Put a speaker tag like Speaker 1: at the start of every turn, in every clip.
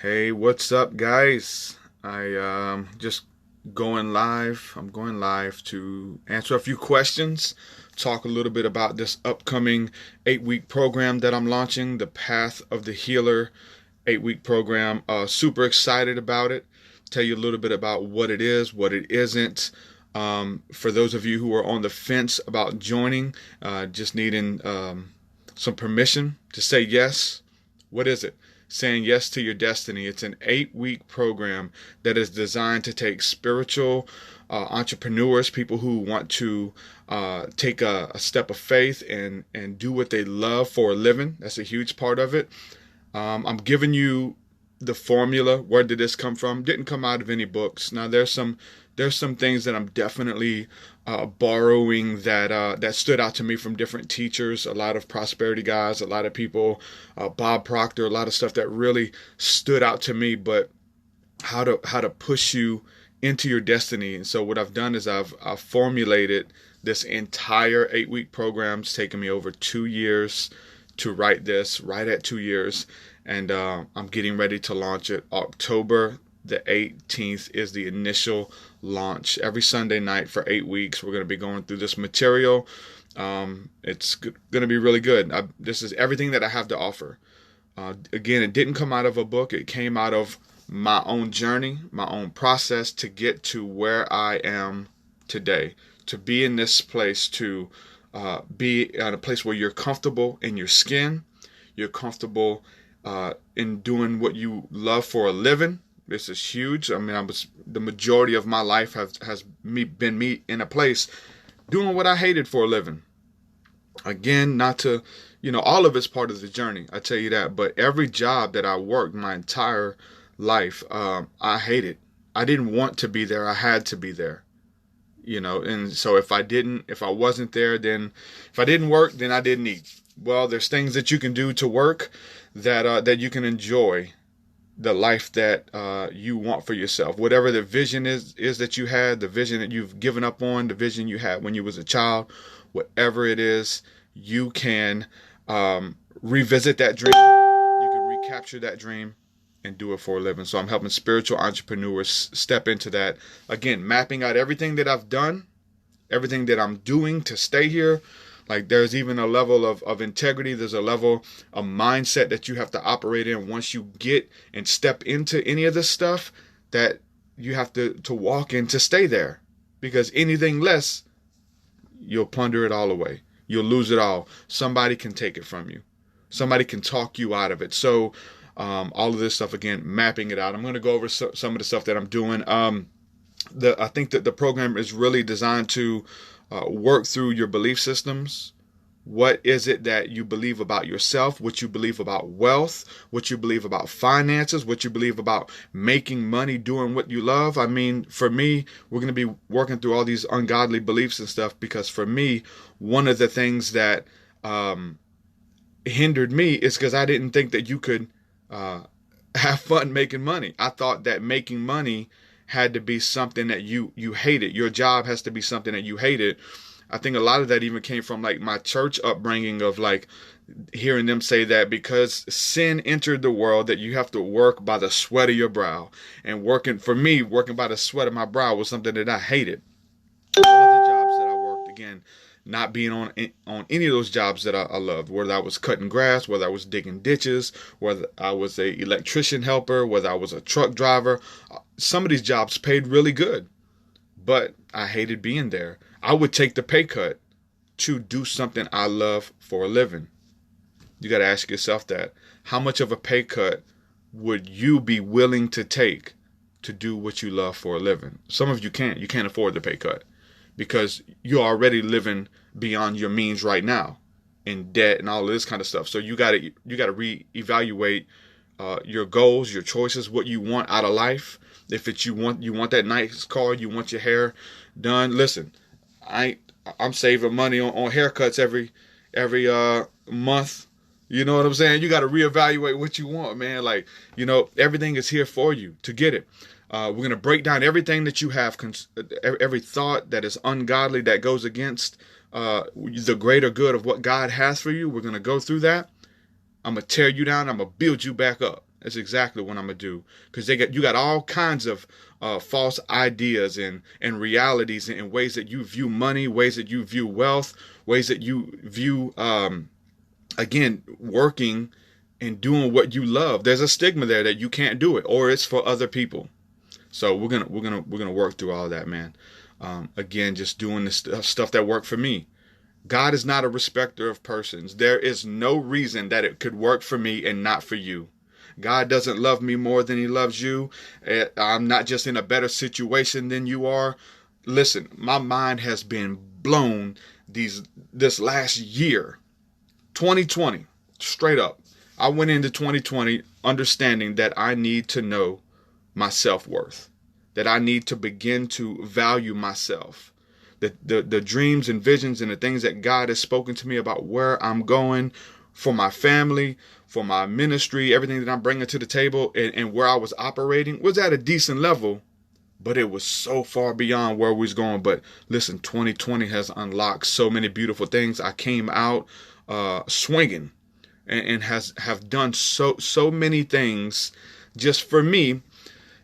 Speaker 1: Hey, what's up, guys? I just going live. I'm going live to answer a few questions, talk a little bit about this upcoming 8-week program that I'm launching, the Path of the Healer 8-week program. Super excited about it. Tell you a little bit about what it is, what it isn't. For those of you who are on the fence about joining, just needing some permission to say yes. What is it? Saying yes to your destiny. It's an 8-week program that is designed to take spiritual entrepreneurs, people who want to take a step of faith and do what they love for a living. That's a huge part of it. I'm giving you the formula. Where did this come from? Didn't come out of any books. Now there's some things that I'm definitely borrowing that stood out to me from different teachers, a lot of prosperity guys, a lot of people, Bob Proctor, a lot of stuff that really stood out to me. But how to push you into your destiny. And so what I've done is I've formulated this entire 8-week program. It's taken me over 2 years to write this, right at 2 years, and I'm getting ready to launch it. October the 18th is the initial launch. Every Sunday night for 8 weeks, we're going to be going through this material. It's going to be really good. This is everything that I have to offer. Again, it didn't come out of a book. It came out of my own journey, my own process to get to where I am today, to be in this place, to be at a place where you're comfortable in your skin, you're comfortable in doing what you love for a living. This is huge. I mean, the majority of my life has been me in a place doing what I hated for a living. Again, not to, all of it's part of the journey. I tell you that. But every job that I worked my entire life, I hated. I didn't want to be there. I had to be there. And so if I wasn't there, then if I didn't work, then I didn't eat. Well, there's things that you can do to work that you can enjoy the life that you want for yourself. Whatever the vision is that you had, the vision that you've given up on, the vision you had when you was a child, whatever it is, you can revisit that dream. You can recapture that dream and do it for a living. So I'm helping spiritual entrepreneurs step into that. Again, mapping out everything that I've done, everything that I'm doing to stay here. Like there's even a level of integrity. There's a level of mindset that you have to operate in once you get and step into any of this stuff that you have to walk in to stay there. Because anything less, you'll plunder it all away. You'll lose it all. Somebody can take it from you. Somebody can talk you out of it. So all of this stuff, again, mapping it out. I'm going to go over some of the stuff that I'm doing. I think that the program is really designed to work through your belief systems. What is it that you believe about yourself, what you believe about wealth, what you believe about finances, what you believe about making money, doing what you love? I mean, for me, we're going to be working through all these ungodly beliefs and stuff, because for me, one of the things that hindered me is because I didn't think that you could have fun making money. I thought that making money had to be something that you hated. Your job has to be something that you hated. I think a lot of that even came from like my church upbringing of like hearing them say that because sin entered the world that you have to work by the sweat of your brow. And working by the sweat of my brow was something that I hated. All of the jobs that I worked, again, not being on any of those jobs that I loved, whether I was cutting grass, whether I was digging ditches, whether I was a electrician helper, whether I was a truck driver. Some of these jobs paid really good, but I hated being there. I would take the pay cut to do something I love for a living. You got to ask yourself that. How much of a pay cut would you be willing to take to do what you love for a living? Some of you can't. You can't afford the pay cut because you're already living beyond your means right now, in debt and all of this kind of stuff. So you got to reevaluate your goals, your choices, what you want out of life. If it's you want that nice car, you want your hair done. Listen, I'm saving money on haircuts every month. You know what I'm saying? You got to reevaluate what you want, man. Like, everything is here for you to get it. We're going to break down everything that you have, every thought that is ungodly, that goes against the greater good of what God has for you. We're going to go through that. I'm going to tear you down. I'm going to build you back up. That's exactly what I'm gonna do. Because you got all kinds of false ideas and realities and ways that you view money, ways that you view wealth, ways that you view again, working and doing what you love. There's a stigma there that you can't do it, or it's for other people. So we're gonna work through all of that, man. Again, just doing this stuff that worked for me. God is not a respecter of persons. There is no reason that it could work for me and not for you. God doesn't love me more than he loves you. I'm not just in a better situation than you are. Listen, my mind has been blown this last year. 2020, straight up. I went into 2020 understanding that I need to know my self-worth, that I need to begin to value myself. The dreams and visions and the things that God has spoken to me about where I'm going for my family, for my ministry, everything that I'm bringing to the table and where I was operating was at a decent level, but it was so far beyond where we was going. But listen, 2020 has unlocked so many beautiful things. I came out swinging and have done so many things just for me.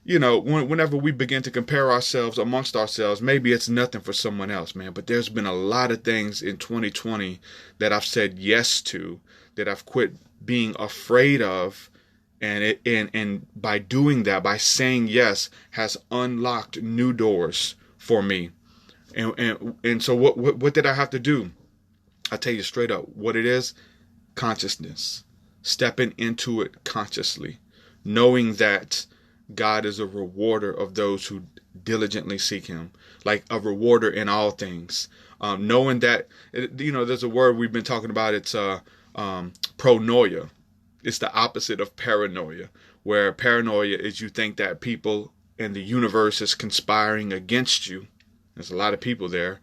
Speaker 1: You know, whenever we begin to compare ourselves amongst ourselves, maybe it's nothing for someone else, man. But there's been a lot of things in 2020 that I've said yes to, that I've quit being afraid of. And by doing that, by saying yes, has unlocked new doors for me. And so what did I have to do? I tell you straight up what it is: consciousness, stepping into it consciously, knowing that God is a rewarder of those who diligently seek him, like a rewarder in all things. Knowing that, there's a word we've been talking about. It's pronoia. It's the opposite of paranoia, where paranoia is you think that people in the universe is conspiring against you. There's a lot of people there.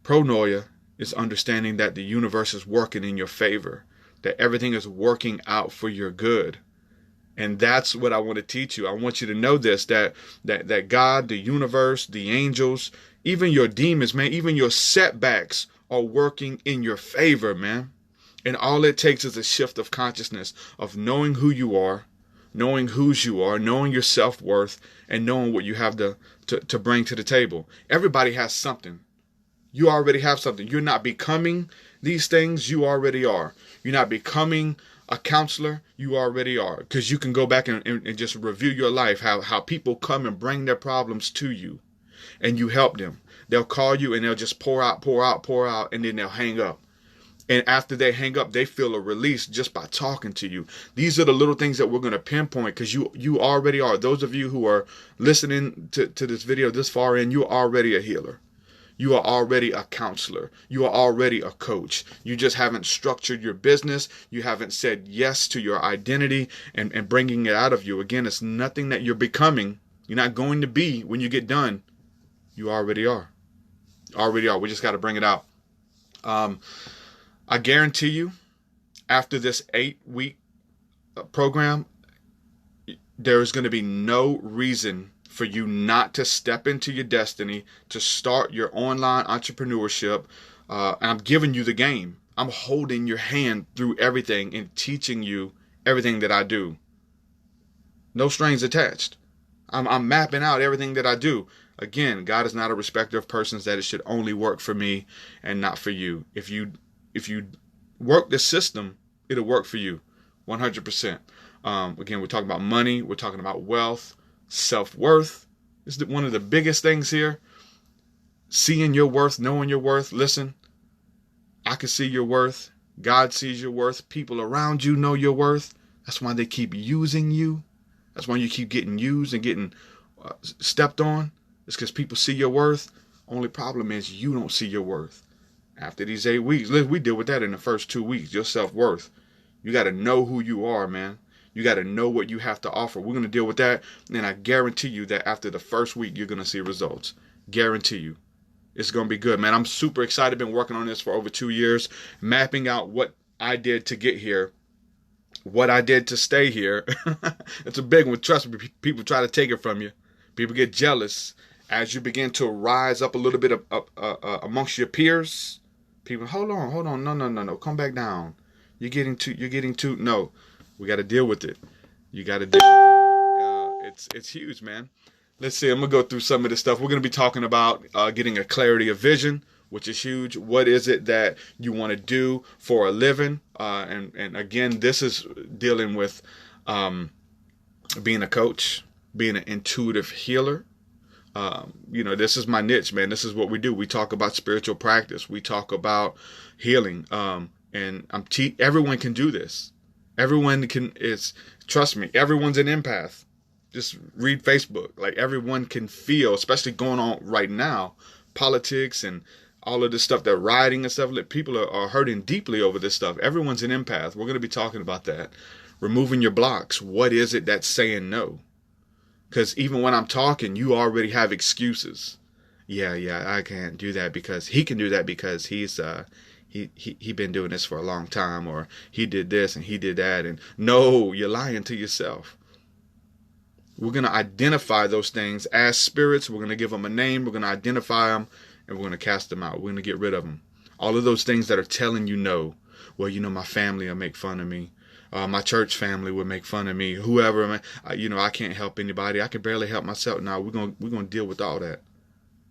Speaker 1: Pronoia is understanding that the universe is working in your favor, that everything is working out for your good. And that's what I want to teach you. I want you to know this, that God, the universe, the angels, even your demons, man, even your setbacks are working in your favor, man. And all it takes is a shift of consciousness of knowing who you are, knowing whose you are, knowing your self-worth, and knowing what you have to bring to the table. Everybody has something. You already have something. You're not becoming these things. You already are. You're not becoming a counselor. You already are. Because you can go back and just review your life, how people come and bring their problems to you and you help them. They'll call you and they'll just pour out, and then they'll hang up. And after they hang up, they feel a release just by talking to you. These are the little things that we're going to pinpoint, because you already are. Those of you who are listening to this video this far in, you're already a healer. You are already a counselor. You are already a coach. You just haven't structured your business. You haven't said yes to your identity and bringing it out of you. Again, it's nothing that you're becoming. You're not going to be when you get done. You already are. Already are. We just got to bring it out. I guarantee you, after this 8-week program, there is going to be no reason for you not to step into your destiny, to start your online entrepreneurship. I'm giving you the game. I'm holding your hand through everything and teaching you everything that I do. No strings attached. I'm mapping out everything that I do. Again, God is not a respecter of persons, that it should only work for me and not for you. If you work the system, it'll work for you 100%. Again, we're talking about money. We're talking about wealth. Self-worth is one of the biggest things here. Seeing your worth, knowing your worth. Listen, I can see your worth. God sees your worth. People around you know your worth. That's why they keep using you. That's why you keep getting used and getting stepped on. It's because people see your worth. Only problem is you don't see your worth. After these 8 weeks, we deal with that in the first 2 weeks. Your self-worth. You got to know who you are, man. You got to know what you have to offer. We're going to deal with that. And I guarantee you that after the first week, you're going to see results. Guarantee you. It's going to be good, man. I'm super excited. Been working on this for over 2 years. Mapping out what I did to get here. What I did to stay here. It's a big one. Trust me. People try to take it from you. People get jealous. As you begin to rise up a little bit amongst your peers. People, hold on. No. Come back down. You're getting too. No. We got to deal with it. You got to dig within. It's huge, man. Let's see. I'm gonna go through some of this stuff. We're gonna be talking about getting a clarity of vision, which is huge. What is it that you want to do for a living? And again, this is dealing with being a coach, being an intuitive healer. This is my niche, man. This is what we do. We talk about spiritual practice. We talk about healing. And everyone can do this. Everyone trust me, everyone's an empath. Just read Facebook. Like, everyone can feel, especially going on right now, politics and all of this stuff, that rioting and stuff. Like, people are hurting deeply over this stuff. Everyone's an empath. We're going to be talking about that. Removing your blocks. What is it that's saying no? Because even when I'm talking, you already have excuses. Yeah, I can't do that because he can do that because he's he been doing this for a long time, or he did this and he did that. And no, you're lying to yourself. We're going to identify those things as spirits. We're going to give them a name. We're going to identify them, and we're going to cast them out. We're going to get rid of them. All of those things that are telling you no. Well, my family will make fun of me. My church family would make fun of me. Whoever, I can't help anybody. I can barely help myself. Now we're gonna deal with all that,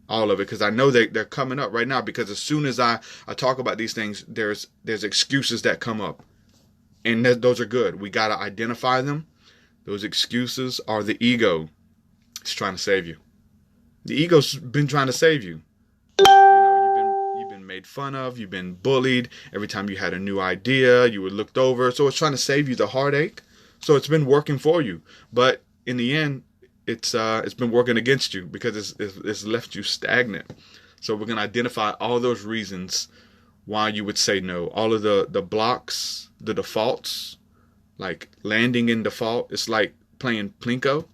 Speaker 1: all of it, because I know they're coming up right now. Because as soon as I talk about these things, there's excuses that come up, and those are good. We gotta identify them. Those excuses are the ego. It's trying to save you. The ego's been trying to save you. You've been made fun of. You've been bullied. Every time you had a new idea, you were looked over. So it's trying to save you the heartache. So it's been working for you. But in the end, it's been working against you, because it's left you stagnant. So we're going to identify all those reasons why you would say no. All of the blocks, the defaults. Like landing in default. It's like playing Plinko.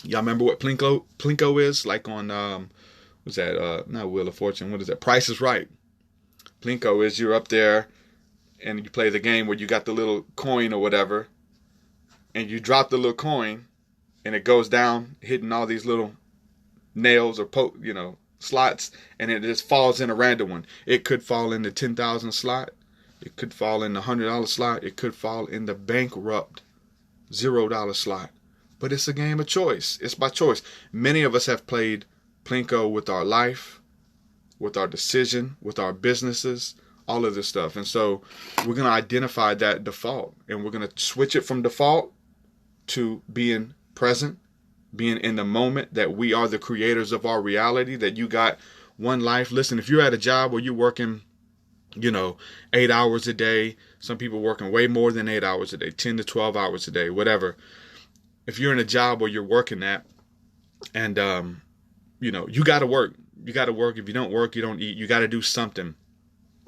Speaker 1: Y'all remember what Plinko is? Like on, what's that? Not Wheel of Fortune. What is that? Price is Right. Plinko is you're up there and you play the game where you got the little coin or whatever. And you drop the little coin and it goes down, hitting all these little nails or slots. And it just falls in a random one. It could fall in the 10,000 slot. It could fall in the $100 slot. It could fall in the bankrupt $0 slot. But it's a game of choice. It's by choice. Many of us have played Plinko with our life, with our decision, with our businesses, all of this stuff. And so we're going to identify that default. And we're going to switch it from default to being present, being in the moment, that we are the creators of our reality, that you got one life. Listen, if you're at a job where you're working 8 hours a day. Some people working way more than 8 hours a day, 10 to 12 hours a day, whatever. If you're in a job where you're working that, and, you got to work. You got to work. If you don't work, you don't eat. You got to do something.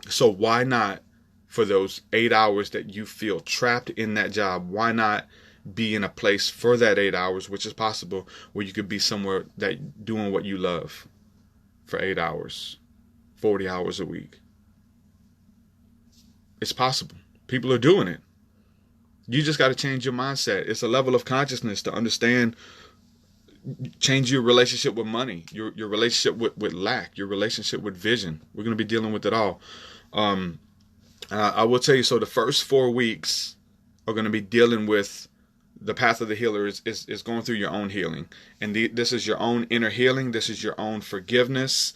Speaker 1: So why not, for those 8 hours that you feel trapped in that job, why not be in a place for that 8 hours, which is possible, where you could be somewhere that doing what you love for 8 hours, 40 hours a week. It's possible. People are doing it. You just got to change your mindset. It's a level of consciousness to understand, change your relationship with money, your relationship with lack, your relationship with vision. We're going to be dealing with it all. I will tell you, so the first 4 weeks are going to be dealing with the path of the healer is going through your own healing. And this is your own inner healing. This is your own forgiveness.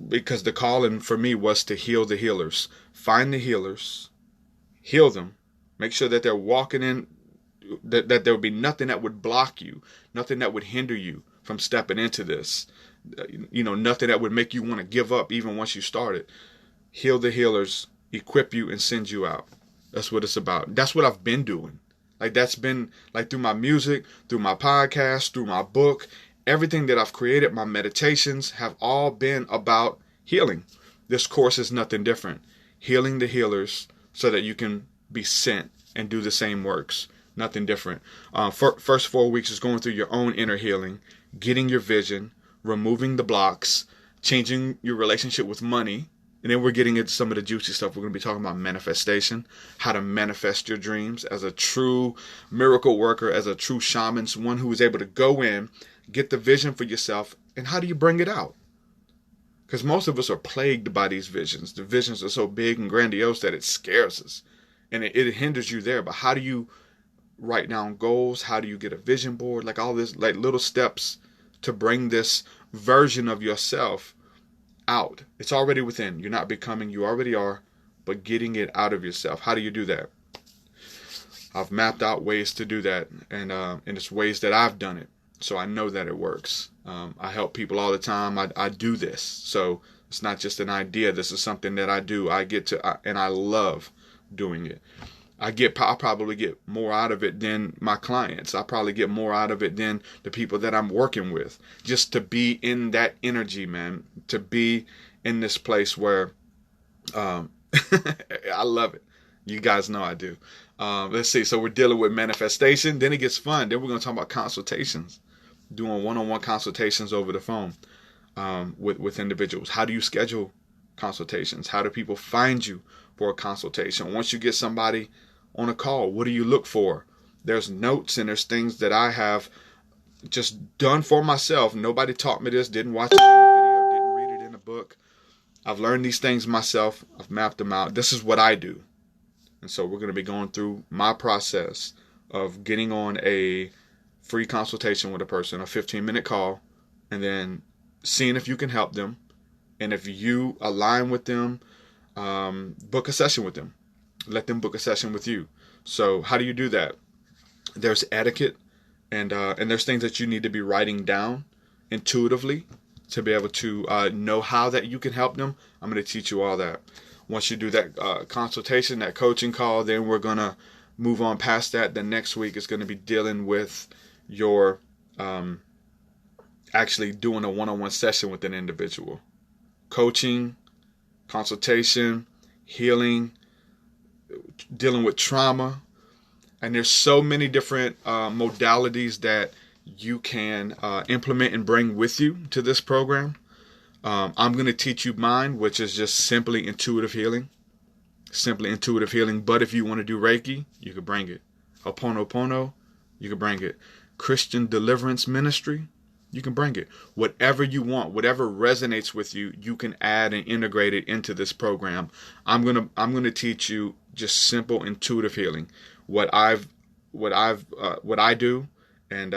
Speaker 1: Because the calling for me was to heal the healers. Find the healers, heal them, make sure that they're walking in, that there would be nothing that would block you, nothing that would hinder you from stepping into this. Nothing that would make you want to give up even once you started. Heal the healers, equip you, and send you out. That's what it's about. That's what I've been doing. Like, that's been like through my music, through my podcast, through my book. Everything that I've created, my meditations, have all been about healing. This course is nothing different. Healing the healers so that you can be sent and do the same works. Nothing different. First 4 weeks is going through your own inner healing, getting your vision, removing the blocks, changing your relationship with money. And then we're getting into some of the juicy stuff. We're going to be talking about manifestation, how to manifest your dreams as a true miracle worker, as a true shaman, someone who is able to go in, get the vision for yourself, and how do you bring it out? Because most of us are plagued by these visions. The visions are so big and grandiose that it scares us, and it hinders you there. But how do you write down goals? How do you get a vision board? Like all this, like little steps to bring this version of yourself out. It's already within. You're not becoming, you already are, but getting it out of yourself. How do you do that? I've mapped out ways to do that, and it's ways that I've done it. So I know that it works. I help people all the time. I do this. So it's not just an idea. This is something that I do. And I love doing it. I probably get more out of it than my clients. I probably get more out of it than the people that I'm working with. Just to be in that energy, man. To be in this place where I love it. You guys know I do. Let's see. So we're dealing with manifestation. Then it gets fun. Then we're going to talk about consultations. Doing one-on-one consultations over the phone with individuals. How do you schedule consultations? How do people find you for a consultation? Once you get somebody on a call, what do you look for? There's notes and there's things that I have just done for myself. Nobody taught me this, didn't watch it in a video, didn't read it in a book. I've learned these things myself. I've mapped them out. This is what I do. And so we're going to be going through my process of getting on a free consultation with a person, a 15-minute call, and then seeing if you can help them. And if you align with them, book a session with them. Let them book a session with you. So how do you do that? There's etiquette, and there's things that you need to be writing down intuitively to be able to know how that you can help them. I'm going to teach you all that. Once you do that consultation, that coaching call, then we're going to move on past that. The next week is going to be dealing with your actually doing a one-on-one session with an individual. Coaching, consultation, healing, dealing with trauma. And there's so many different modalities that you can implement and bring with you to this program. I'm going to teach you mine, which is just simply intuitive healing. Simply intuitive healing. But if you want to do Reiki, you can bring it. Ho'oponopono, you can bring it. Christian deliverance ministry, you can bring it. Whatever you want, whatever resonates with you, you can add and integrate it into this program. I'm gonna teach you just simple intuitive healing. What I do. And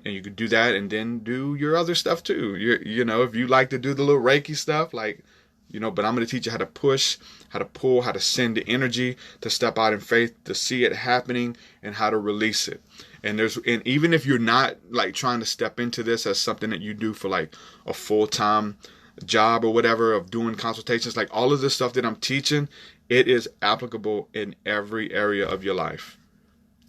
Speaker 1: you can do that and then do your other stuff too. You know, if you like to do the little Reiki stuff, like, you know, but I'm going to teach you how to push, how to pull, how to send the energy, to step out in faith, to see it happening, and how to release it. And even if you're not like trying to step into this as something that you do for like a full-time job or whatever of doing consultations, like all of this stuff that I'm teaching, it is applicable in every area of your life.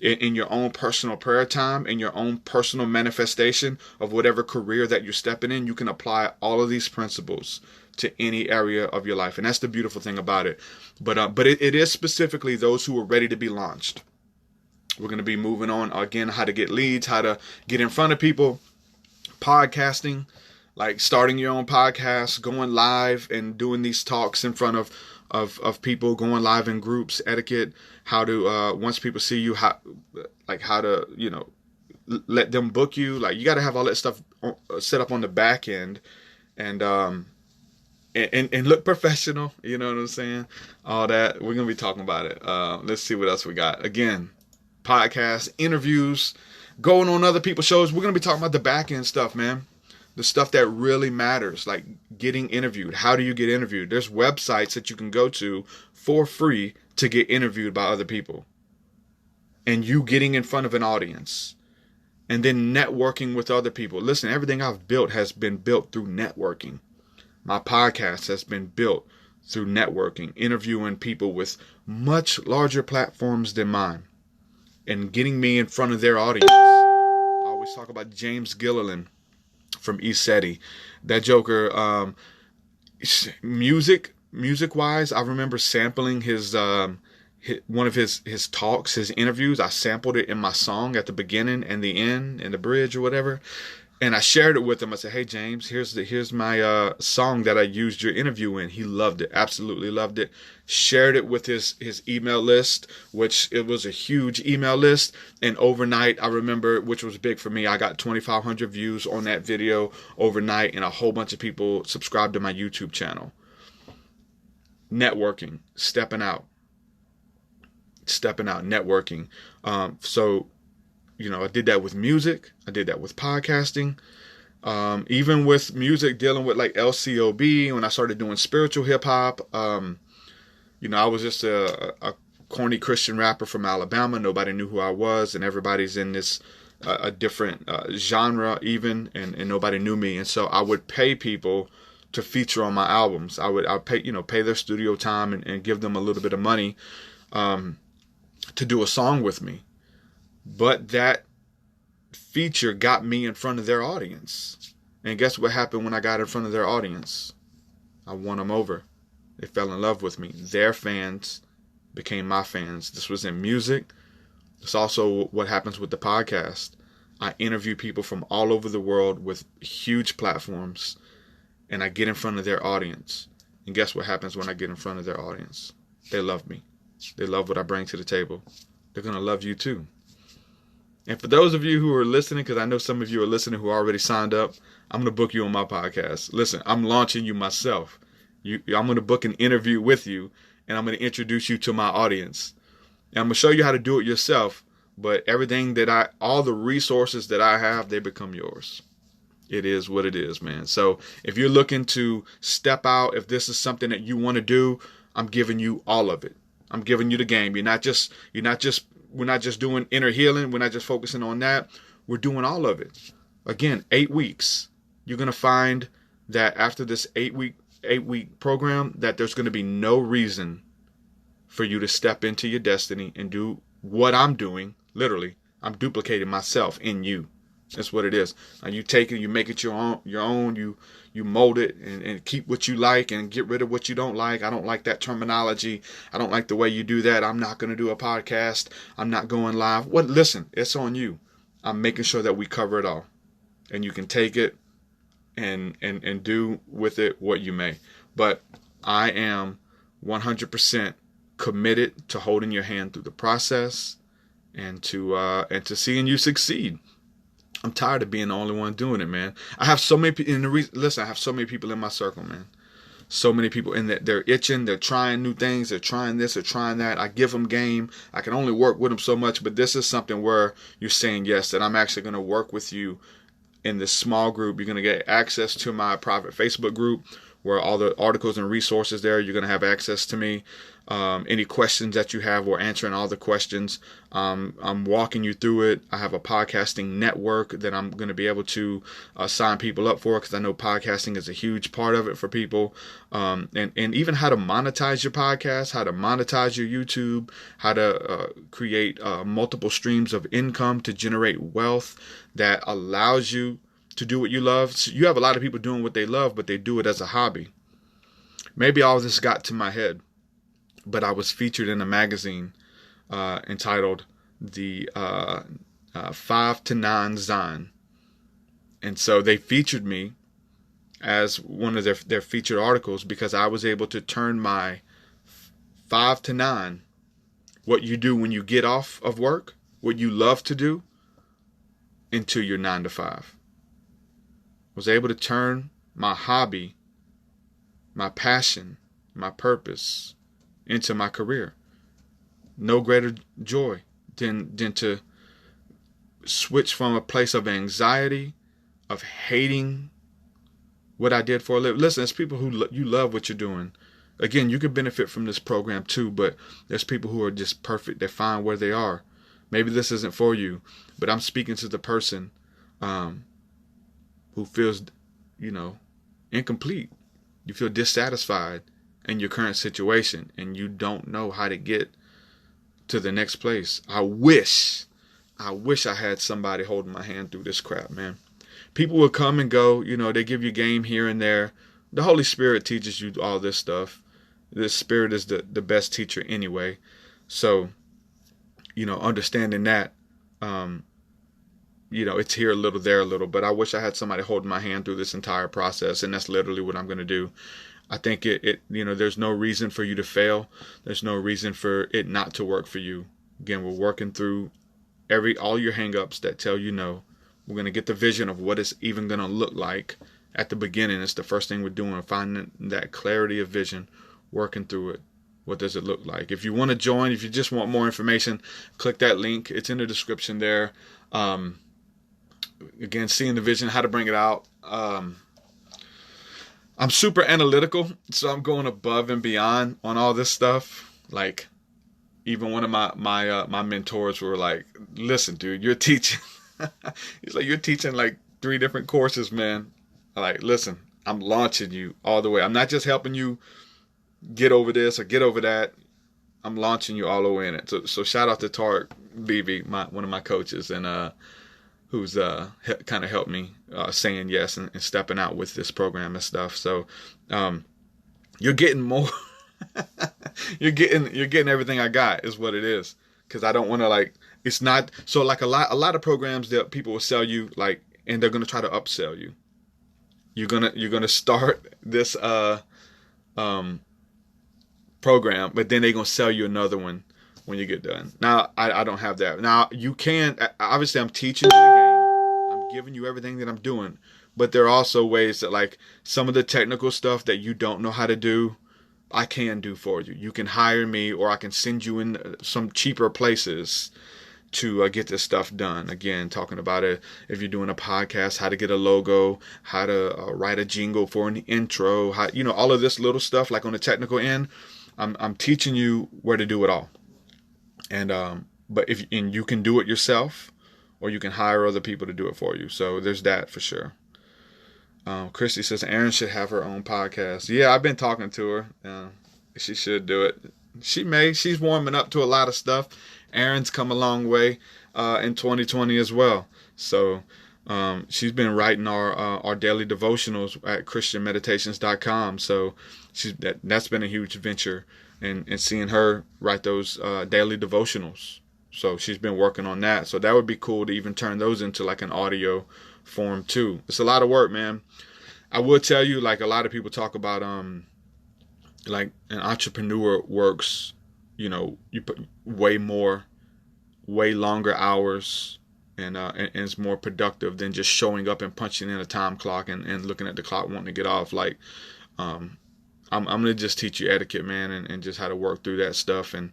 Speaker 1: In your own personal prayer time, in your own personal manifestation of whatever career that you're stepping in, you can apply all of these principles to any area of your life. And that's the beautiful thing about it. But it is specifically those who are ready to be launched. We're going to be moving on again, how to get leads, how to get in front of people, podcasting, like starting your own podcast, going live and doing these talks in front of people, going live in groups, etiquette, how to once people see you, how to, you know, let them book you. Like you got to have all that stuff set up on the back end, and look professional. You know what I'm saying? All that, we're gonna be talking about it. Let's see what else we got. Again, podcasts, interviews, going on other people's shows. We're gonna be talking about the back end stuff, man. The stuff that really matters, like getting interviewed. How do you get interviewed? There's websites that you can go to for free to get interviewed by other people. And you getting in front of an audience. And then networking with other people. Listen, everything I've built has been built through networking. My podcast has been built through networking, interviewing people with much larger platforms than mine. And getting me in front of their audience. I always talk about James Gilliland from ESETI. That joker, music wise, I remember sampling his one of his talks, his interviews. I sampled it in my song at the beginning and the end and the bridge or whatever. And I shared it with him. I said, "Hey James, here's my song that I used your interview in." He loved it, absolutely loved it. Shared it with his email list, which it was a huge email list. And overnight, I remember, which was big for me, I got 2,500 views on that video overnight, and a whole bunch of people subscribed to my YouTube channel. Networking, stepping out, networking. So I did that with music. I did that with podcasting. Even with music, dealing with like LCOB, when I started doing spiritual hip hop, I was just a corny Christian rapper from Alabama. Nobody knew who I was, and everybody's in this a different genre even, and nobody knew me. And so I would pay people to feature on my albums. I'd pay their studio time and give them a little bit of money to do a song with me. But that feature got me in front of their audience. And guess what happened when I got in front of their audience? I won them over. They fell in love with me. Their fans became my fans. This was in music. It's also what happens with the podcast. I interview people from all over the world with huge platforms, and I get in front of their audience. And guess what happens when I get in front of their audience? They love me. They love what I bring to the table. They're going to love you too. And for those of you who are listening, because I know some of you are listening who already signed up, I'm going to book you on my podcast. Listen, I'm launching you myself. I'm going to book an interview with you, and I'm going to introduce you to my audience. And I'm going to show you how to do it yourself, but all the resources that I have, they become yours. It is what it is, man. So if you're looking to step out, if this is something that you want to do, I'm giving you all of it. I'm giving you the game. We're not just doing inner healing. We're not just focusing on that. We're doing all of it. Again, 8 weeks. You're going to find that after this 8-week program, that there's going to be no reason for you to step into your destiny and do what I'm doing. Literally, I'm duplicating myself in you. That's what it is. Now you take it, you make it your own, you mold it and keep what you like and get rid of what you don't like. I don't like that terminology. I don't like the way you do that. I'm not going to do a podcast. I'm not going live. Listen, it's on you. I'm making sure that we cover it all. And you can take it and do with it what you may. But I am 100% committed to holding your hand through the process and to seeing you succeed. I'm tired of being the only one doing it, man. I have so many people I have so many people in my circle, man. So many people, and they're itching. They're trying new things. They're trying this. They're trying that. I give them game. I can only work with them so much, but this is something where you're saying yes, that I'm actually going to work with you in this small group. You're going to get access to my private Facebook group where all the articles and resources there, you're going to have access to me. Any questions that you have, we're answering all the questions. I'm walking you through it. I have a podcasting network that I'm going to be able to sign people up for, because I know podcasting is a huge part of it for people. And even how to monetize your podcast, how to monetize your YouTube, how to create multiple streams of income to generate wealth that allows you to do what you love. So you have a lot of people doing what they love, but they do it as a hobby. Maybe all this got to my head, but I was featured in a magazine entitled the 5 to 9 Zine. And so they featured me as one of their featured articles because I was able to turn my 5 to 9, what you do when you get off of work, what you love to do, into your 9 to 5. Was able to turn my hobby, my passion, my purpose into my career. No greater joy than to switch from a place of anxiety, of hating what I did for a living. Listen, there's people who you love what you're doing. Again, you can benefit from this program too, but there's people who are just perfect. They're fine where they are. Maybe this isn't for you, but I'm speaking to the person who feels, incomplete. You feel dissatisfied in your current situation and you don't know how to get to the next place. I wish I had somebody holding my hand through this crap, man. People will come and go, they give you game here and there. The Holy Spirit teaches you all this stuff. The Spirit is the best teacher anyway. So, understanding that, it's here a little, there a little, but I wish I had somebody holding my hand through this entire process, and that's literally what I'm going to do. I think there's no reason for you to fail. There's no reason for it not to work for you. Again, we're working through all your hangups that tell you no. We're going to get the vision of what it's even going to look like at the beginning. It's the first thing we're doing, finding that clarity of vision, working through it. What does it look like? If you want to join, if you just want more information, click that link. It's in the description there. Again, seeing the vision, how to bring it out. I'm super analytical, so I'm going above and beyond on all this stuff. Like, even one of my mentors were like, "Listen, dude, you're teaching." He's like, "You're teaching like 3 different courses, man." I'm like, "Listen, I'm launching you all the way. I'm not just helping you get over this or get over that. I'm launching you all the way in it." So shout out to Tarek Levy, one of my coaches, and who's kind of helped me saying yes and stepping out with this program and stuff. So you're getting more. you're getting everything I got is what it is, because I don't want to, like, it's not so, like, a lot of programs that people will sell you, like, and they're gonna try to upsell you. You're gonna start this program, but then they're gonna sell you another one when you get done. Now I don't have that. Now you can, obviously I'm teaching you the game, I'm giving you everything that I'm doing, but there are also ways that, like, some of the technical stuff that you don't know how to do, I can do for you. You can hire me, or I can send you in some cheaper places to get this stuff done. Again, talking about it, if you're doing a podcast, how to get a logo, how to write a jingle for an intro, how, all of this little stuff, like on the technical end, I'm teaching you where to do it all. And but you can do it yourself, or you can hire other people to do it for you. So there's that for sure. Christy says Erin should have her own podcast. Yeah, I've been talking to her. She should do it. She's warming up to a lot of stuff. Erin's come a long way in 2020 as well. So she's been writing our daily devotionals at christianmeditations.com. So that's been a huge venture, and seeing her write those daily devotionals. So she's been working on that. So that would be cool to even turn those into like an audio form too. It's a lot of work, man. I would tell you, like, a lot of people talk about like an entrepreneur works, you put way longer hours, and it's more productive than just showing up and punching in a time clock and looking at the clock wanting to get off. Like, I'm gonna just teach you etiquette, man, and just how to work through that stuff. And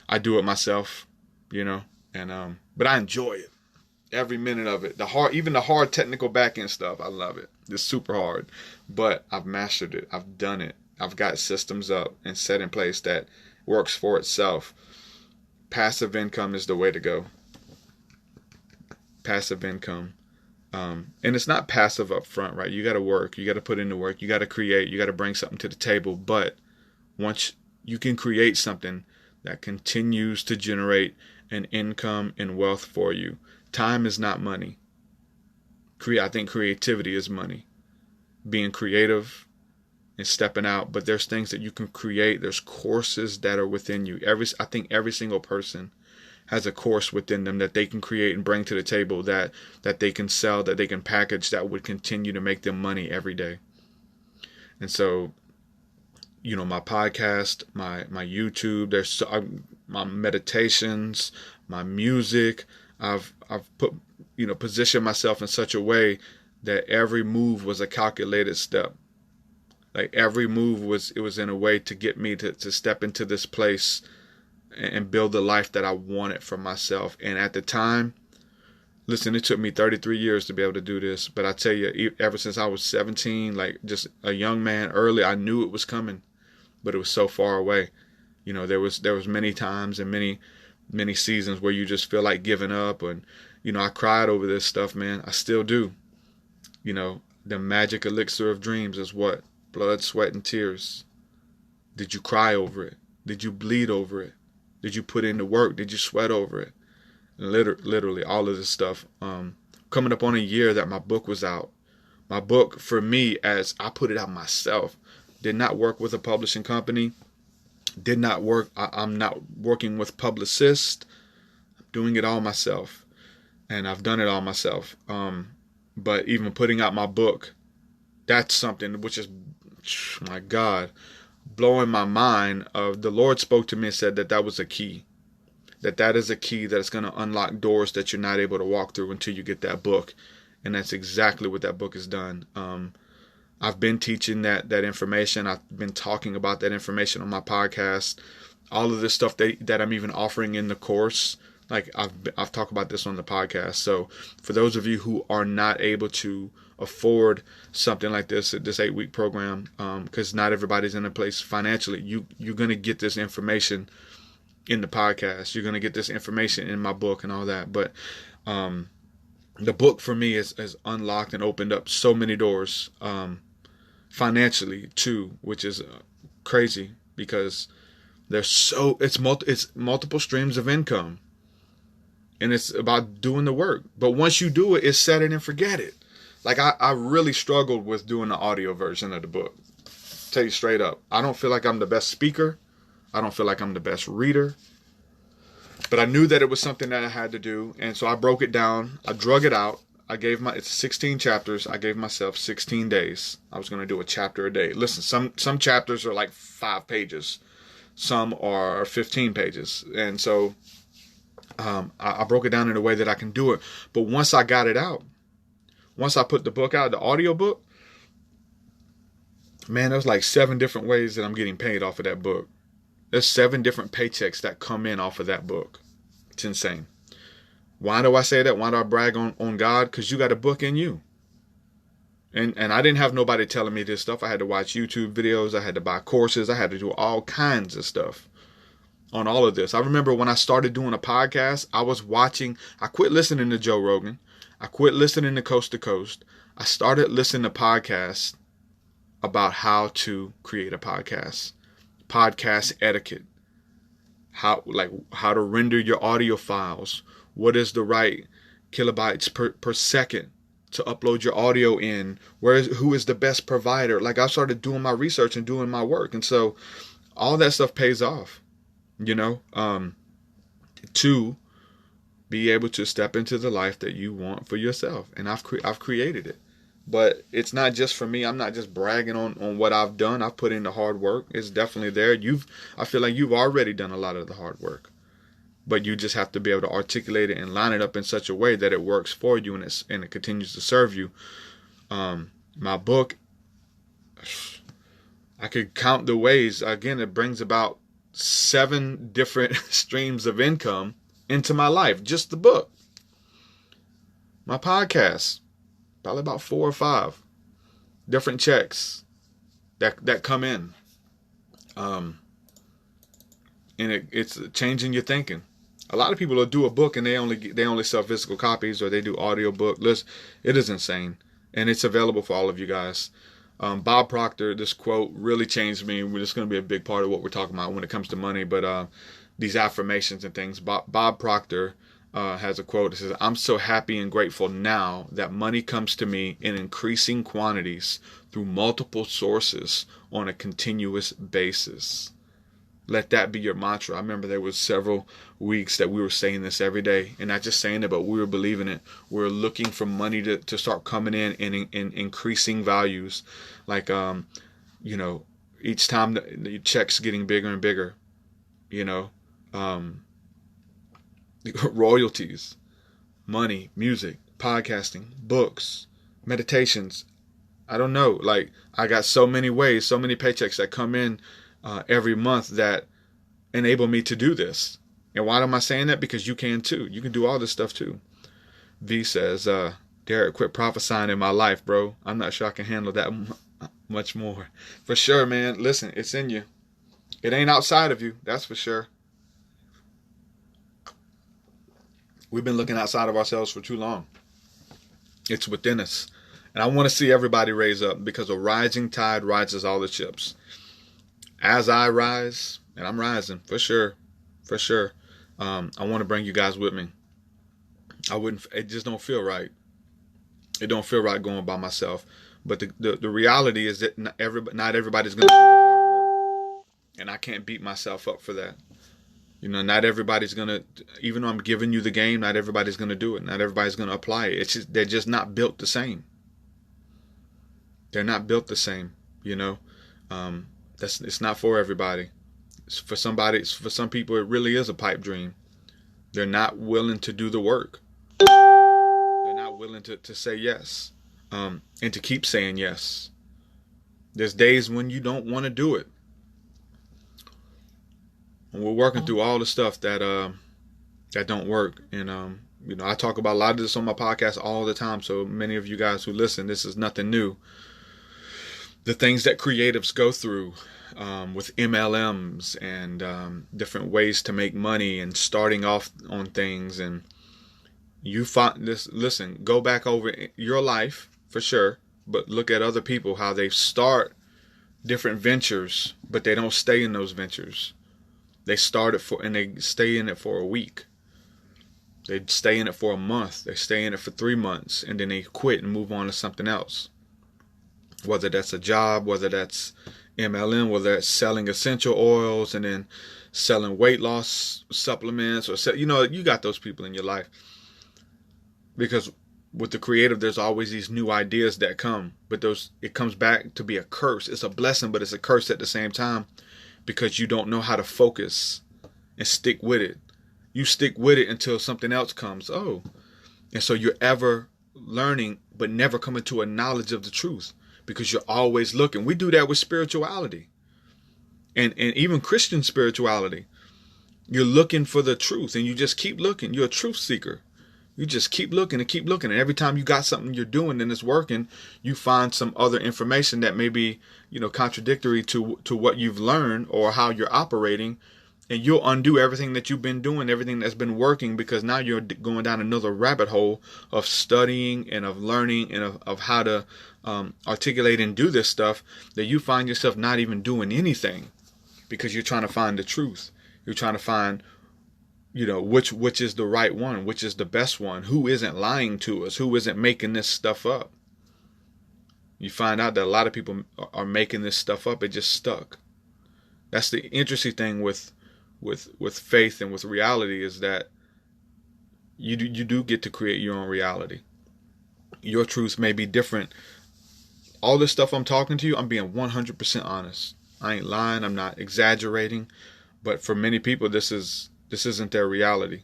Speaker 1: I do it myself, and but I enjoy it. Every minute of it. Even the hard technical back-end stuff, I love it. It's super hard, but I've mastered it. I've done it. I've got systems up and set in place that works for itself. Passive income is the way to go. Passive income. And it's not passive up front, right? You got to work. You got to put in the work. You got to create. You got to bring something to the table. But once you can create something that continues to generate an income and wealth for you, time is not money. I think creativity is money. Being creative and stepping out. But there's things that you can create. There's courses that are within you. I think every single person has a course within them that they can create and bring to the table, that they can sell, that they can package, that would continue to make them money every day. And so, my podcast, my YouTube, there's my meditations, my music. I've put, positioned myself in such a way that every move was a calculated step. Like, every move was in a way to get me to step into this place and build the life that I wanted for myself. And at the time, listen, it took me 33 years to be able to do this. But I tell you, ever since I was 17, like just a young man early, I knew it was coming, but it was so far away. There was many times and many seasons where you just feel like giving up. And, I cried over this stuff, man. I still do. The magic elixir of dreams is what? Blood, sweat, and tears. Did you cry over it? Did you bleed over it? Did you put in the work? Did you sweat over it? Literally all of this stuff. Coming up on a year that my book was out. My book, for me, as I put it out myself, did not work with a publishing company. Did not work. I'm not working with publicists. I'm doing it all myself. And I've done it all myself. But even putting out my book, that's something which is, my God, blowing my mind. The Lord spoke to me and said that was a key. That is a key that's going to unlock doors that you're not able to walk through until you get that book. And that's exactly what that book has done. I've been teaching that information. I've been talking about that information on my podcast. All of this stuff that I'm even offering in the course, like I've talked about this on the podcast. So for those of you who are not able to afford something like this 8-week program, because not everybody's in a place financially, you're gonna get this information in the podcast. You're gonna get this information in my book and all that. But the book for me has unlocked and opened up so many doors, financially too, which is crazy because it's multiple streams of income, and it's about doing the work. But once you do it, it's set it and forget it. Like I really struggled with doing the audio version of the book. Tell you straight up, I don't feel like I'm the best speaker. I don't feel like I'm the best reader. But I knew that it was something that I had to do, and so I broke it down. I drug it out. It's 16 chapters. I gave myself 16 days. I was going to do a chapter a day. Listen, some chapters are like 5 pages. Some are 15 pages. And so I broke it down in a way that I can do it. But once I got it out, once I put the book out, the audio book, man, there's like 7 different ways that I'm getting paid off of that book. There's 7 different paychecks that come in off of that book. It's insane. Why do I say that? Why do I brag on God? Because you got a book in you. And I didn't have nobody telling me this stuff. I had to watch YouTube videos. I had to buy courses. I had to do all kinds of stuff on all of this. I remember when I started doing a podcast, I quit listening to Joe Rogan. I quit listening to Coast to Coast. I started listening to podcasts about how to create a podcast etiquette, how to render your audio files, what is the right kilobytes per second to upload your audio in, who is the best provider. Like I started doing my research and doing my work, and so all that stuff pays off, to be able to step into the life that you want for yourself. And I've created it. But it's not just for me. I'm not just bragging on what I've done. I've put in the hard work. It's definitely there. I feel like you've already done a lot of the hard work. But you just have to be able to articulate it and line it up in such a way that it works for you and it continues to serve you. My book, I could count the ways. Again, it brings about 7 different streams of income into my life. Just the book. My podcast. Probably about 4 or 5 different checks that come in, and it's changing your thinking. A lot of people will do a book and they only sell physical copies, or they do audio book lists. It is insane, and it's available for all of you guys. Bob Proctor, this quote really changed me. It's going to be a big part of what we're talking about when it comes to money, but these affirmations and things. Bob Proctor has a quote that says, "I'm so happy and grateful now that money comes to me in increasing quantities through multiple sources on a continuous basis." Let that be your mantra. I remember there was several weeks that we were saying this every day, and not just saying it, but we were believing it. We were looking for money to start coming in increasing values. Like, each time the check's getting bigger and bigger, royalties, money, music, podcasting, books, meditations. I don't know. Like, I got so many ways, so many paychecks that come in every month that enable me to do this. And why am I saying that? Because you can too. You can do all this stuff too. V says, Derek, quit prophesying in my life, bro. I'm not sure I can handle that much more. For sure, man. Listen, it's in you. It ain't outside of you. That's for sure. We've been looking outside of ourselves for too long. It's within us. And I want to see everybody raise up, because a rising tide rises all the ships. As I rise, and I'm rising, for sure. I want to bring you guys with me. It just don't feel right. It don't feel right going by myself. But the reality is that not everybody's going to do the hard work. And I can't beat myself up for that. Not everybody's going to, even though I'm giving you the game, not everybody's going to do it. Not everybody's going to apply it. They're just not built the same. They're not built the same, It's not for everybody. For some people, it really is a pipe dream. They're not willing to do the work. They're not willing to say yes, and to keep saying yes. There's days when you don't want to do it. And we're working through all the stuff that don't work. And I talk about a lot of this on my podcast all the time. So many of you guys who listen, this is nothing new. The things that creatives go through with MLMs and different ways to make money and starting off on things. And you find this, listen, go back over your life for sure, but look at other people, how they start different ventures, but they don't stay in those ventures. They start it and they stay in it for a week. They stay in it for a month. They stay in it for 3 months, and then they quit and move on to something else. Whether that's a job, whether that's MLM, whether that's selling essential oils and then selling weight loss supplements, or you got those people in your life. Because with the creative, there's always these new ideas that come, but it comes back to be a curse. It's a blessing, but it's a curse at the same time, because you don't know how to focus and stick with it. You stick with it until something else comes. And so you're ever learning, but never coming to a knowledge of the truth, because you're always looking. We do that with spirituality and even Christian spirituality. You're looking for the truth, and you just keep looking. You're a truth seeker. You just keep looking and keep looking. And every time you got something you're doing and it's working, you find some other information that may be, contradictory to what you've learned or how you're operating. And you'll undo everything that you've been doing, everything that's been working, because now you're going down another rabbit hole of studying and of learning and of how to articulate and do this stuff, that you find yourself not even doing anything, because you're trying to find the truth. You're trying to find, which is the right one, which is the best one, who isn't lying to us, who isn't making this stuff up. You find out that a lot of people are making this stuff up. It just stuck. That's the interesting thing with faith and with reality, is that you do get to create your own reality. Your truth may be different. All this stuff I'm talking to you, I'm being 100% honest. I ain't lying. I'm not exaggerating. But for many people, this isn't their reality.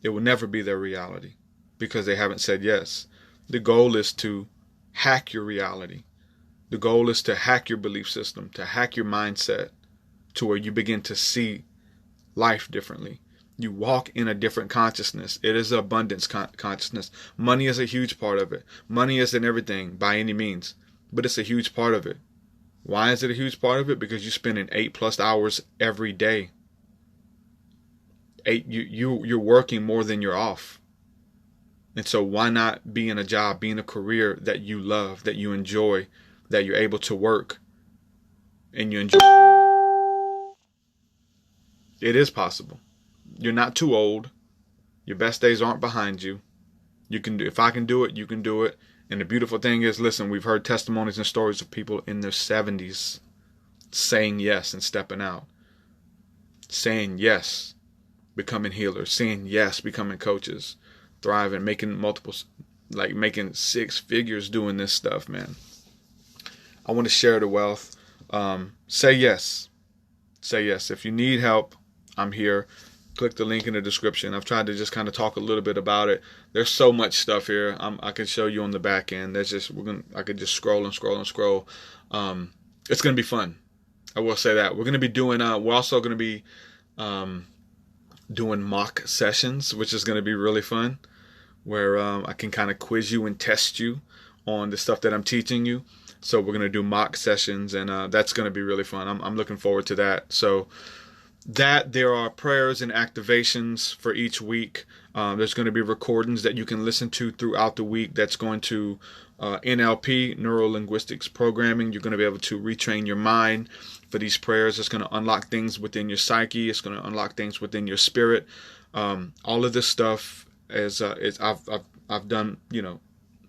Speaker 1: It will never be their reality, because they haven't said yes. The goal is to hack your reality. The goal is to hack your belief system, to hack your mindset, to where you begin to see life differently. You walk in a different consciousness. It is abundance consciousness. Money is a huge part of it. Money isn't everything by any means, but it's a huge part of it. Why is it a huge part of it? Because you're spending 8+ hours every day. You're working more than you're off. And so why not be in a job, be in a career that you love, that you enjoy, that you're able to work and you enjoy? It is possible. You're not too old. Your best days aren't behind you. You can do. If I can do it, you can do it. And the beautiful thing is, listen, we've heard testimonies and stories of people in their 70s saying yes and stepping out. Saying yes, becoming healers. Saying yes, becoming coaches. Thriving, making making 6 figures doing this stuff, man. I want to share the wealth. Say yes. Say yes. If you need help, I'm here. Click the link in the description. I've tried to just kind of talk a little bit about it. There's so much stuff here. I can show you on the back end. I could just scroll and scroll and scroll. It's gonna be fun. I will say that. We're gonna be doing. We're also gonna be doing mock sessions, which is gonna be really fun, where I can kind of quiz you and test you on the stuff that I'm teaching you. So we're gonna do mock sessions, and that's gonna be really fun. I'm looking forward to that. So. There are prayers and activations for each week. There's going to be recordings that you can listen to throughout the week. That's going to NLP, Neuro Linguistics Programming. You're going to be able to retrain your mind for these prayers. It's going to unlock things within your psyche. It's going to unlock things within your spirit. All of this stuff is I've done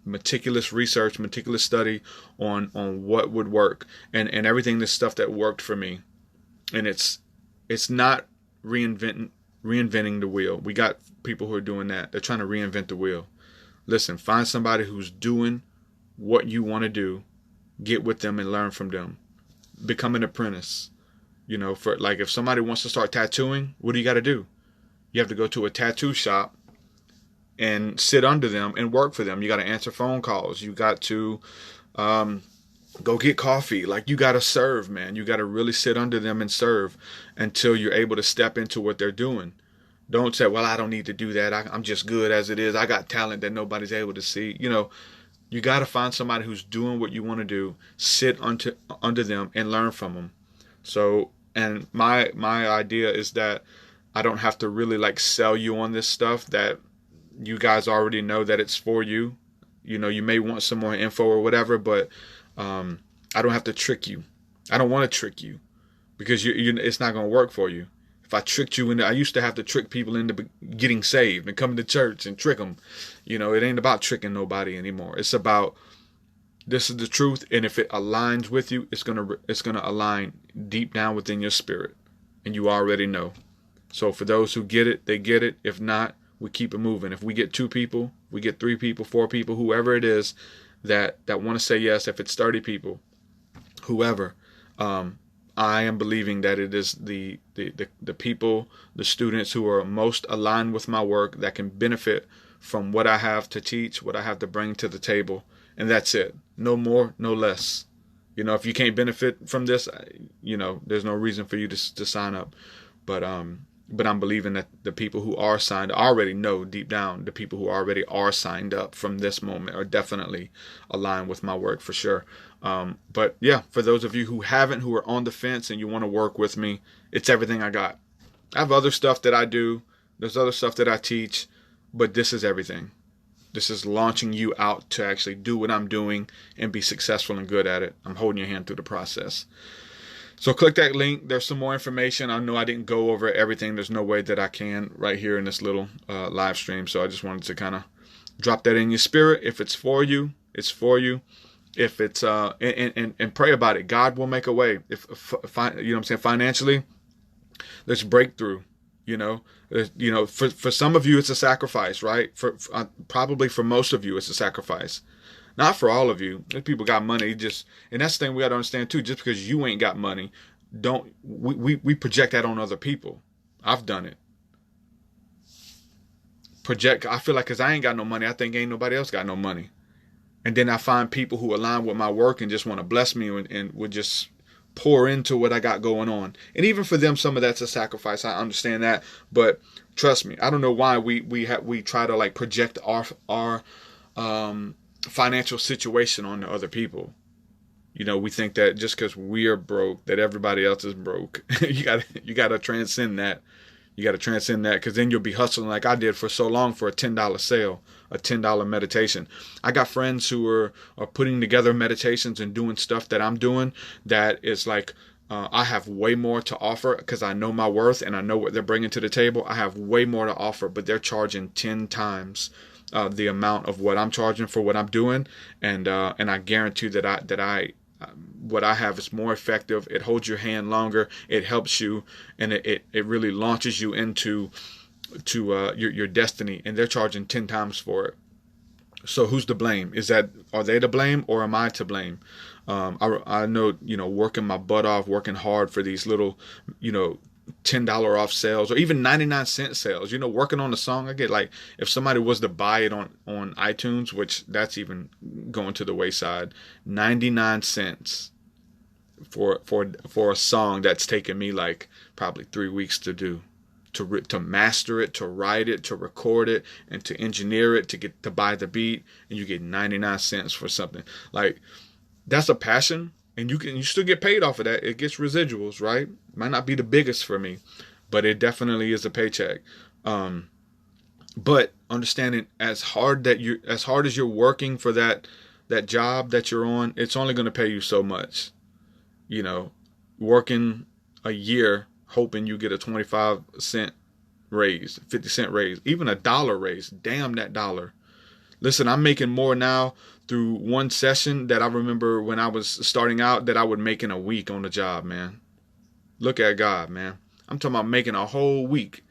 Speaker 1: meticulous research, meticulous study on what would work, and everything. This stuff that worked for me, and it's not reinventing the wheel. We got people who are doing that. They're trying to reinvent the wheel. Listen, find somebody who's doing what you want to do. Get with them and learn from them. Become an apprentice. If somebody wants to start tattooing, what do you got to do? You have to go to a tattoo shop and sit under them and work for them. You got to answer phone calls. You got to Go get coffee. Like, you got to serve, man. You got to really sit under them and serve until you're able to step into what they're doing. Don't say, well, I don't need to do that. I'm just good as it is. I got talent that nobody's able to see. You got to find somebody who's doing what you want to do, sit under them and learn from them. So, and my idea is that I don't have to really like sell you on this stuff, that you guys already know that it's for you. You may want some more info or whatever, but I don't have to trick you. I don't want to trick you, because it's not going to work for you. If I tricked you I used to have to trick people into getting saved and coming to church and trick them. It ain't about tricking nobody anymore. It's about, this is the truth, and if it aligns with you, it's gonna align deep down within your spirit, and you already know. So for those who get it, they get it. If not, we keep it moving. If we get 2 people, we get 3 people, 4 people, whoever it is that want to say yes. If it's 30 people, whoever, I am believing that it is the people, the students who are most aligned with my work, that can benefit from what I have to teach, what I have to bring to the table, and that's it. No more, no less. If you can't benefit from this, there's no reason for you to sign up. But I'm believing that the people who are signed, I already know deep down, the people who already are signed up from this moment are definitely aligned with my work for sure. But yeah, for those of you who haven't, who are on the fence and you want to work with me, it's everything I got. I have other stuff that I do. There's other stuff that I teach, but this is everything. This is launching you out to actually do what I'm doing and be successful and good at it. I'm holding your hand through the process. So click that link. There's some more information. I know I didn't go over everything. There's no way that I can right here in this little live stream. So I just wanted to kind of drop that in your spirit. If it's for you, it's for you. If it's and pray about it. God will make a way. If you know what I'm saying, financially, there's breakthrough. For some of you it's a sacrifice, right? For probably for most of you it's a sacrifice. Not for all of you. If people got money, and that's the thing we got to understand too. Just because you ain't got money, we project that on other people. I've done it. I feel like because I ain't got no money, I think ain't nobody else got no money. And then I find people who align with my work and just want to bless me and would just pour into what I got going on. And even for them, some of that's a sacrifice. I understand that, but trust me, I don't know why we try to like project our financial situation on the other people. We think that just because we are broke, that everybody else is broke. you gotta transcend that. You got to transcend that, because then you'll be hustling like I did for so long for a $10 sale, a $10 meditation. I got friends who are putting together meditations and doing stuff that I'm doing that is like, I have way more to offer because I know my worth and I know what they're bringing to the table. I have way more to offer, but they're charging 10 times the amount of what I'm charging for what I'm doing. And I guarantee that what I have is more effective. It holds your hand longer. It helps you, and it really launches you into your destiny. And they're charging 10 times for it. So who's to blame? Are they to blame, or am I to blame? I know, working my butt off, working hard for these little, $10 off sales, or even 99-cent sales, working on a song. I get, like, if somebody was to buy it on iTunes, which that's even going to the wayside, 99 cents for a song that's taken me like probably 3 weeks to do, to master it, to write it, to record it, and to engineer it, to buy the beat, and you get 99 cents for something. Like, that's a passion. And you still get paid off of that. It gets residuals, right? Might not be the biggest for me, but it definitely is a paycheck. But understanding, as hard as you're working for that job that you're on, it's only going to pay you so much. Working a year hoping you get a 25-cent raise, 50-cent raise, even a $1 raise. Damn that dollar. Listen, I'm making more now through one session that I remember when I was starting out that I would make in a week on the job, man. Look at God, man. I'm talking about making a whole week.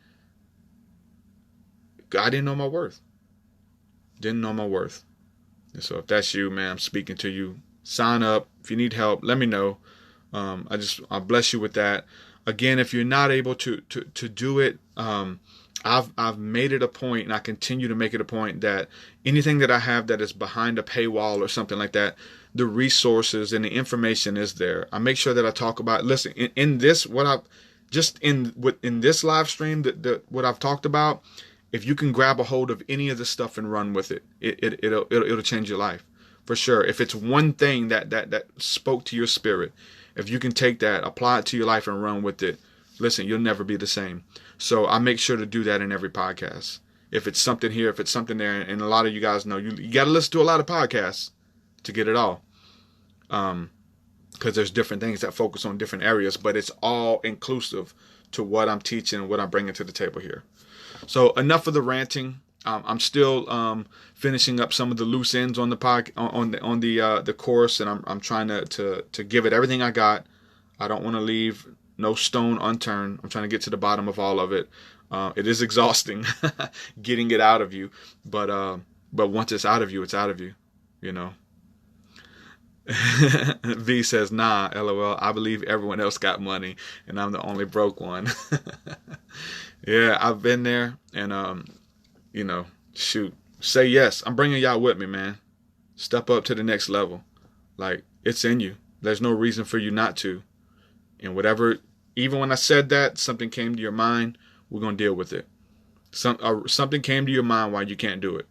Speaker 1: I didn't know my worth. Didn't know my worth. And so if that's you, man, I'm speaking to you. Sign up. If you need help, let me know. I bless you with that. Again, if you're not able to do it, I've made it a point, and I continue to make it a point, that anything that I have that is behind a paywall or something like that, the resources and the information is there. I make sure that I talk about, listen, in this, what I've just in this live stream, what I've talked about, if you can grab a hold of any of this stuff and run with it, it'll change your life for sure. If it's one thing that spoke to your spirit, if you can take that, apply it to your life and run with it, listen, you'll never be the same. So I make sure to do that in every podcast. If it's something here, if it's something there, and a lot of you guys know, you got to listen to a lot of podcasts to get it all. Because there's different things that focus on different areas, but it's all inclusive to what I'm teaching and what I'm bringing to the table here. So enough of the ranting. I'm still finishing up some of the loose ends on the the course, and I'm trying to give it everything I got. I don't want to leave no stone unturned. I'm trying to get to the bottom of all of it. It is exhausting getting it out of you, but once it's out of you, it's out of you, you know. V says, nah, LOL, I believe everyone else got money and I'm the only broke one. Yeah, I've been there, and shoot, say yes. I'm bringing y'all with me, man. Step up to the next level. Like, it's in you. There's no reason for you not to. And whatever, even when I said that, something came to your mind, we're going to deal with it. Something came to your mind why you can't do it.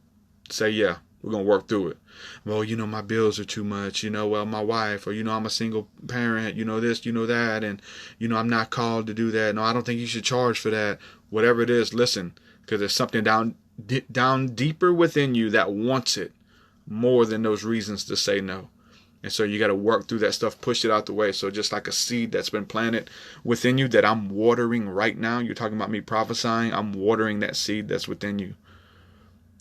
Speaker 1: Say, yeah, we're going to work through it. Well, my bills are too much, well, my wife, or, I'm a single parent, this, that, and, I'm not called to do that. No, I don't think you should charge for that. Whatever it is, listen, because there's something down deeper within you that wants it more than those reasons to say no. And so you got to work through that stuff, push it out the way. So just like a seed that's been planted within you that I'm watering right now, you're talking about me prophesying, I'm watering that seed that's within you.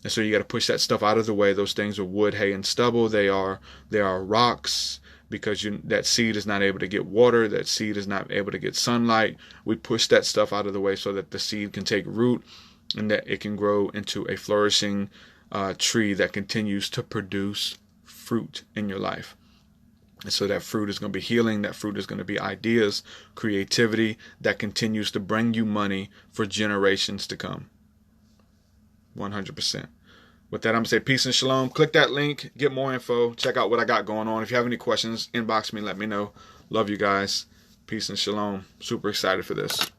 Speaker 1: And so you got to push that stuff out of the way. Those things are wood, hay, and stubble. They are rocks, because that seed is not able to get water. That seed is not able to get sunlight. We push that stuff out of the way so that the seed can take root and that it can grow into a flourishing tree that continues to produce fruit in your life. And so that fruit is going to be healing. That fruit is going to be ideas, creativity that continues to bring you money for generations to come. 100%. With that, I'm going to say peace and shalom. Click that link. Get more info. Check out what I got going on. If you have any questions, inbox me. Let me know. Love you guys. Peace and shalom. Super excited for this.